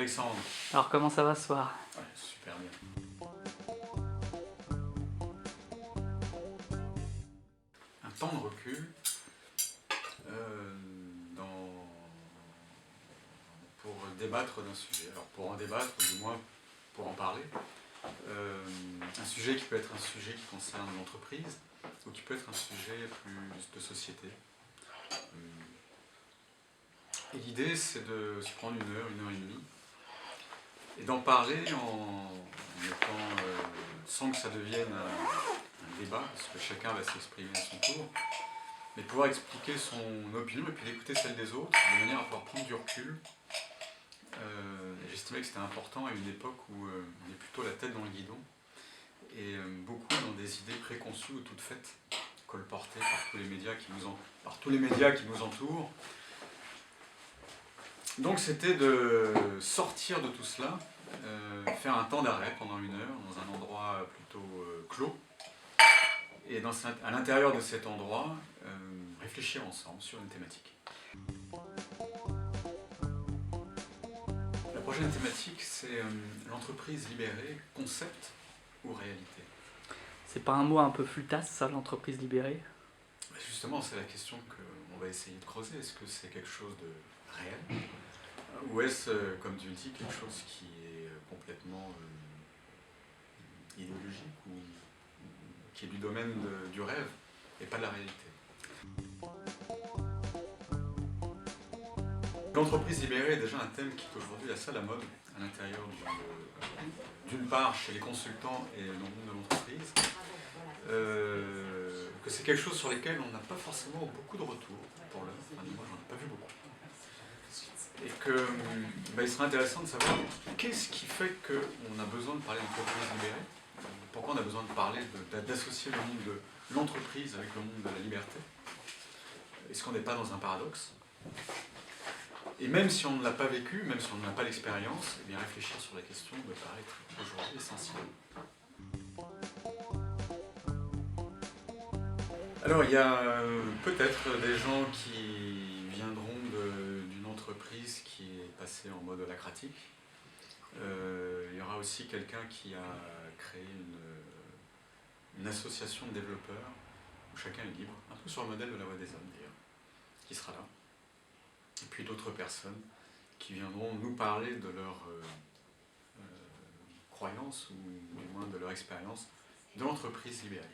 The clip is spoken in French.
Alexandre. Alors comment ça va ce soir? Ouais, super bien. Un temps de recul pour débattre d'un sujet. Alors pour en débattre, ou du moins pour en parler. Un sujet qui peut être un sujet qui concerne l'entreprise, ou qui peut être un sujet plus de société. Et l'idée, c'est de se prendre une heure et demie, et d'en parler sans que ça devienne un débat, parce que chacun va s'exprimer à son tour, mais pouvoir expliquer son opinion et puis d'écouter celle des autres, de manière à pouvoir prendre du recul. J'estimais que c'était important à une époque où on est plutôt la tête dans le guidon, et beaucoup dans des idées préconçues ou toutes faites, colportées par tous les médias qui nous entourent. Donc c'était de sortir de tout cela, faire un temps d'arrêt pendant une heure dans un endroit plutôt clos, et à l'intérieur de cet endroit, réfléchir ensemble sur une thématique. La prochaine thématique, c'est l'entreprise libérée, concept ou réalité? C'est pas un mot un peu flutasse, ça, l'entreprise libérée? Justement, c'est la question qu'on va essayer de creuser. Est-ce que c'est quelque chose de réel? Ou est-ce, comme tu le dis, quelque chose qui est complètement idéologique ou qui est du domaine du rêve et pas de la réalité? L'entreprise libérée est déjà un thème qui est aujourd'hui assez à la mode à l'intérieur d'une part chez les consultants et dans le monde de l'entreprise, que c'est quelque chose sur lequel on n'a pas forcément beaucoup de retours pour l'heure. Enfin, moi j'en ai pas vu beaucoup. Et qu'il serait intéressant de savoir qu'est-ce qui fait qu'on a besoin de parler d'entreprise libérée, pourquoi on a besoin de parler, d'associer le monde de l'entreprise avec le monde de la liberté. Est-ce qu'on n'est pas dans un paradoxe? Et même si on ne l'a pas vécu, même si on n'a pas l'expérience, eh bien réfléchir sur la question me paraît être aujourd'hui essentiel. Alors il y a peut-être des gens qui viendront d'une entreprise qui est passée en mode holacratique. Il y aura aussi quelqu'un qui a créé une association de développeurs où chacun est libre, un peu sur le modèle de la Voix des Hommes d'ailleurs, qui sera là. Et puis d'autres personnes qui viendront nous parler de leur croyance ou du moins de leur expérience de l'entreprise libérée.